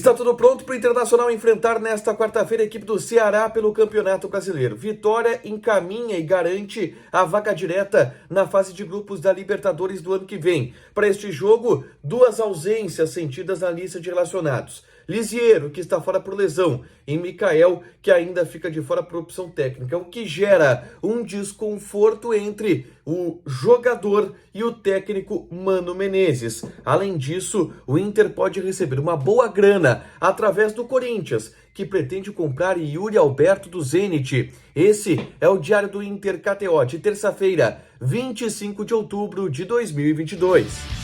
Está tudo pronto para o Internacional enfrentar nesta quarta-feira a equipe do Ceará pelo Campeonato Brasileiro. Vitória encaminha e garante a vaga direta na fase de grupos da Libertadores do ano que vem. Para este jogo, duas ausências sentidas na lista de relacionados. Lisiero, que está fora por lesão, e Mikael, que ainda fica de fora por opção técnica, o que gera um desconforto entre o jogador e o técnico Mano Menezes. Além disso, o Inter pode receber uma boa grana através do Corinthians, que pretende comprar Yuri Alberto do Zenit. Esse é o Diário do Inter KTO de terça-feira, 25 de outubro de 2022.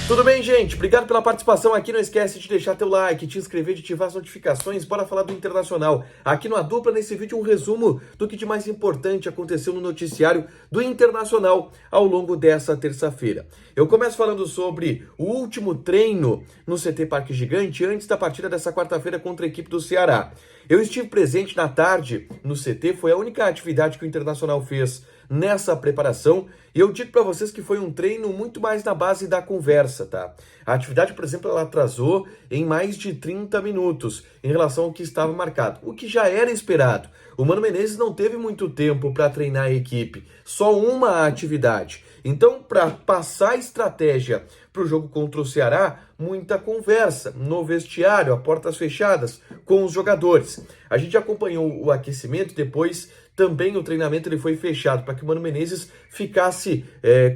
Tudo bem, gente? Obrigado pela participação aqui. Não esquece de deixar teu like, te inscrever, de ativar as notificações. Bora falar do Internacional. Aqui no A Dupla, nesse vídeo, um resumo do que de mais importante aconteceu no noticiário do Internacional ao longo dessa terça-feira. Eu começo falando sobre o último treino no CT Parque Gigante antes da partida dessa quarta-feira contra a equipe do Ceará. Eu estive presente na tarde no CT, foi a única atividade que o Internacional fez nessa preparação, e eu digo para vocês que foi um treino muito mais na base da conversa, tá? A atividade, por exemplo, ela atrasou em mais de 30 minutos em relação ao que estava marcado, o que já era esperado. O Mano Menezes não teve muito tempo para treinar a equipe, só uma atividade. Então, para passar a estratégia para o jogo contra o Ceará, muita conversa no vestiário, a portas fechadas, com os jogadores. A gente acompanhou o aquecimento, depois também o treinamento ele foi fechado para que o Mano Menezes ficasse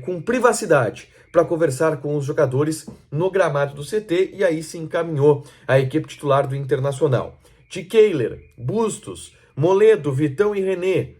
com privacidade para conversar com os jogadores no gramado do CT, e aí se encaminhou a equipe titular do Internacional. Tikeiler, Bustos, Moledo, Vitão e René,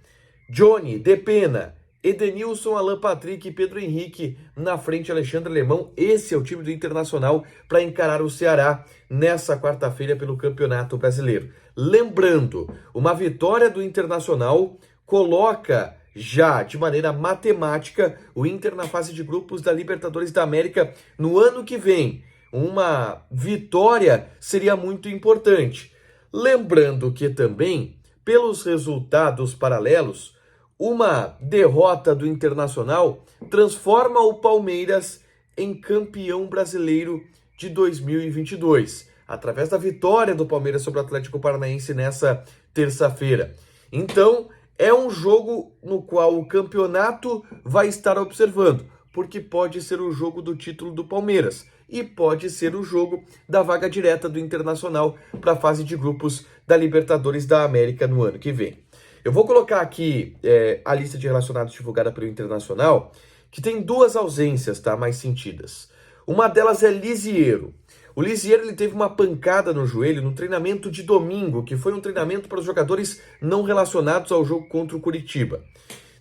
Johnny, Depena, Edenilson, Alan Patrick e Pedro Henrique na frente, Alexandre Alemão. Esse é o time do Internacional para encarar o Ceará nessa quarta-feira pelo Campeonato Brasileiro. Lembrando, uma vitória do Internacional coloca já de maneira matemática o Inter na fase de grupos da Libertadores da América no ano que vem. Uma vitória seria muito importante. Lembrando que também, pelos resultados paralelos, uma derrota do Internacional transforma o Palmeiras em campeão brasileiro de 2022, através da vitória do Palmeiras sobre o Atlético Paranaense nessa terça-feira. Então, é um jogo no qual o campeonato vai estar observando, porque pode ser o jogo do título do Palmeiras e pode ser o jogo da vaga direta do Internacional para a fase de grupos da Libertadores da América no ano que vem. Eu vou colocar aqui a lista de relacionados divulgada pelo Internacional, que tem duas ausências, tá, mais sentidas. Uma delas é Lisiero. O Lisiero ele teve uma pancada no joelho no treinamento de domingo, que foi um treinamento para os jogadores não relacionados ao jogo contra o Curitiba.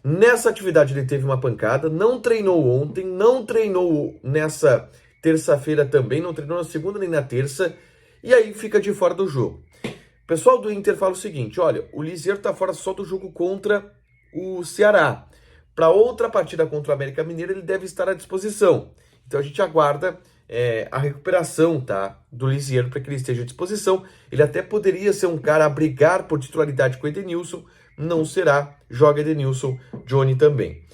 Nessa atividade ele teve uma pancada, não treinou ontem, não treinou nessa terça-feira também, não treinou na segunda nem na terça, e aí fica de fora do jogo. O pessoal do Inter fala o seguinte: olha, o Lisiero está fora só do jogo contra o Ceará. Para outra partida contra o América Mineiro, ele deve estar à disposição. Então a gente aguarda a recuperação, tá, do Lisiero para que ele esteja à disposição. Ele até poderia ser um cara a brigar por titularidade com o Edenilson, não será, joga Edenilson, Johnny também.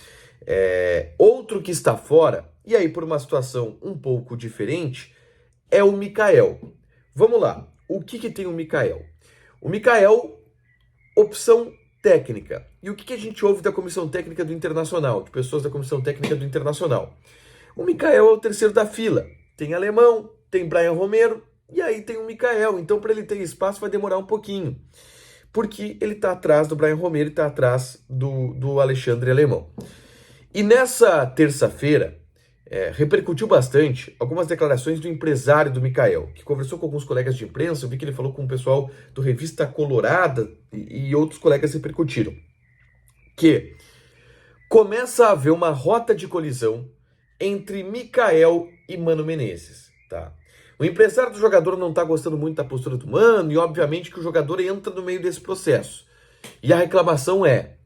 Outro que está fora, e aí por uma situação um pouco diferente, é o Mikael. Vamos lá, o que tem o Mikael? O Mikael, opção técnica. E o que a gente ouve da comissão técnica do Internacional, de pessoas da comissão técnica do Internacional? O Mikael é o terceiro da fila. Tem Alemão, tem Brian Romero, e aí tem o Mikael. Então, para ele ter espaço, vai demorar um pouquinho. Porque ele está atrás do Brian Romero e está atrás do Alexandre Alemão. E nessa terça-feira, repercutiu bastante algumas declarações do empresário do Mikael, que conversou com alguns colegas de imprensa. Eu vi que ele falou com o pessoal do Revista Colorada e outros colegas repercutiram. Que começa a haver uma rota de colisão entre Mikael e Mano Menezes, tá? O empresário do jogador não está gostando muito da postura do Mano e, obviamente, que o jogador entra no meio desse processo. E a reclamação é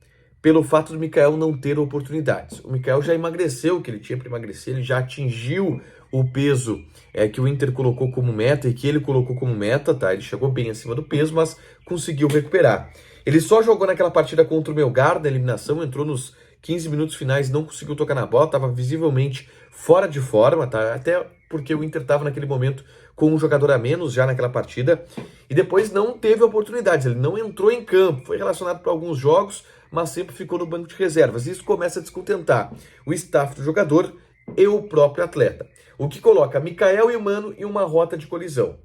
pelo fato do Mikael não ter oportunidades. O Mikael já emagreceu o que ele tinha para emagrecer, ele já atingiu o peso que o Inter colocou como meta e que ele colocou como meta, tá? Ele chegou bem acima do peso, mas conseguiu recuperar. Ele só jogou naquela partida contra o Melgar, na eliminação, entrou nos 15 minutos finais, não conseguiu tocar na bola, estava visivelmente fora de forma, tá? Até porque o Inter estava naquele momento com um jogador a menos já naquela partida, e depois não teve oportunidades, ele não entrou em campo, foi relacionado para alguns jogos, mas sempre ficou no banco de reservas. Isso começa a descontentar o staff do jogador e o próprio atleta, o que coloca Mikael e o Mano em uma rota de colisão.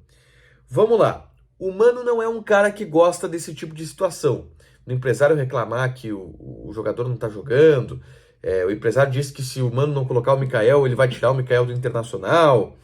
Vamos lá, o Mano não é um cara que gosta desse tipo de situação, do empresário reclamar que o jogador não está jogando, o empresário disse que se o Mano não colocar o Mikael, ele vai tirar o Mikael do Internacional.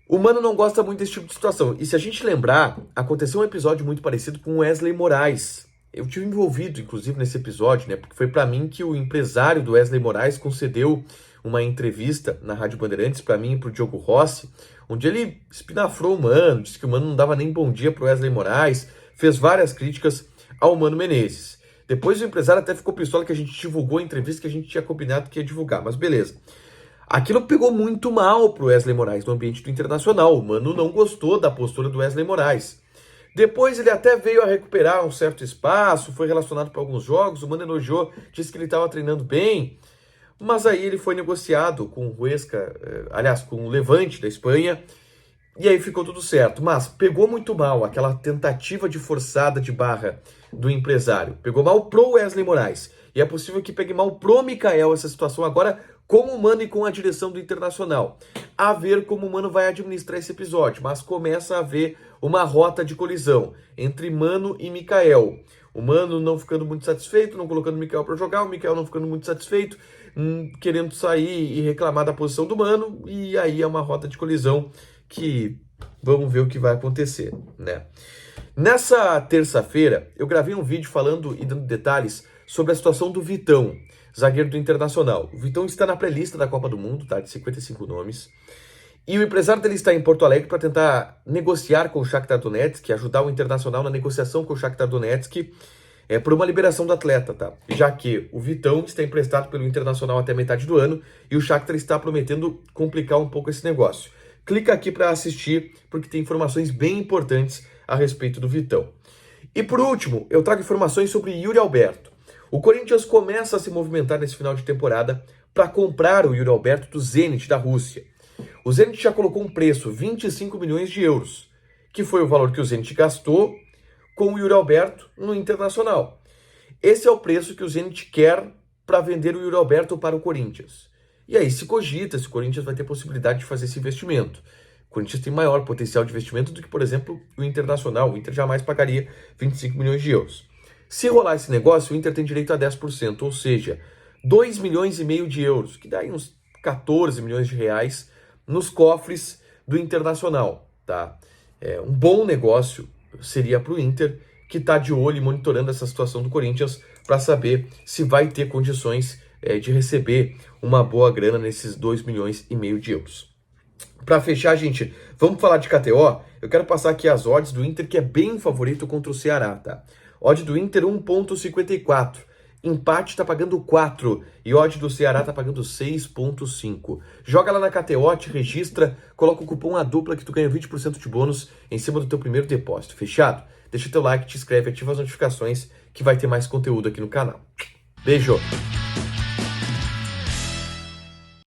O Mano não gosta muito desse tipo de situação. E se a gente lembrar, aconteceu um episódio muito parecido com o Wesley Moraes. Eu tive envolvido, inclusive, nesse episódio, né? Porque foi para mim que o empresário do Wesley Moraes concedeu uma entrevista na Rádio Bandeirantes para mim e pro Diogo Rossi, onde ele espinafrou o Mano, disse que o Mano não dava nem bom dia pro Wesley Moraes, fez várias críticas ao Mano Menezes. Depois o empresário até ficou pistola que a gente divulgou a entrevista que a gente tinha combinado que ia divulgar, mas beleza. Aquilo pegou muito mal pro Wesley Moraes no ambiente do Internacional. O Mano não gostou da postura do Wesley Moraes. Depois ele até veio a recuperar um certo espaço, foi relacionado para alguns jogos, o Mano elogiou, disse que ele estava treinando bem, mas aí ele foi negociado com o Huesca, com o Levante da Espanha, e aí ficou tudo certo. Mas pegou muito mal aquela tentativa de forçada de barra do empresário. Pegou mal pro Wesley Moraes. E é possível que pegue mal pro Mikael essa situação agora com o Mano e com a direção do Internacional. A ver como o Mano vai administrar esse episódio. Mas começa a haver uma rota de colisão entre Mano e Mikael. O Mano não ficando muito satisfeito, não colocando o Mikael para jogar. O Mikael não ficando muito satisfeito, querendo sair e reclamar da posição do Mano. E aí é uma rota de colisão que vamos ver o que vai acontecer, né? Nessa terça-feira, eu gravei um vídeo falando e dando detalhes sobre a situação do Vitão, zagueiro do Internacional. O Vitão está na pré-lista da Copa do Mundo, tá? De 55 nomes. E o empresário dele está em Porto Alegre para tentar negociar com o Shakhtar Donetsk, ajudar o Internacional na negociação com o Shakhtar Donetsk por uma liberação do atleta, tá? Já que o Vitão está emprestado pelo Internacional até metade do ano e o Shakhtar está prometendo complicar um pouco esse negócio. Clica aqui para assistir, porque tem informações bem importantes a respeito do Vitão. E por último, eu trago informações sobre Yuri Alberto. O Corinthians começa a se movimentar nesse final de temporada para comprar o Yuri Alberto do Zenit da Rússia. O Zenit já colocou um preço, 25 milhões de euros, que foi o valor que o Zenit gastou com o Yuri Alberto no Internacional. Esse é o preço que o Zenit quer para vender o Yuri Alberto para o Corinthians. E aí se cogita se o Corinthians vai ter possibilidade de fazer esse investimento. O Corinthians tem maior potencial de investimento do que, por exemplo, o Internacional. O Inter jamais pagaria 25 milhões de euros. Se rolar esse negócio, o Inter tem direito a 10%, ou seja, 2 milhões e meio de euros, que dá aí uns 14 milhões de reais nos cofres do Internacional, tá? Um bom negócio seria para o Inter, que está de olho e monitorando essa situação do Corinthians para saber se vai ter condições de receber uma boa grana nesses 2 milhões e meio de euros. Para fechar, gente, vamos falar de KTO. Eu quero passar aqui as odds do Inter, que é bem favorito contra o Ceará, tá? Odd do Inter 1,54. Empate está pagando 4 e odd do Ceará está pagando 6,5. Joga lá na KTO, te registra, coloca o cupom ADUPLA que tu ganha 20% de bônus em cima do teu primeiro depósito. Fechado? Deixa teu like, te inscreve, ativa as notificações que vai ter mais conteúdo aqui no canal. Beijo!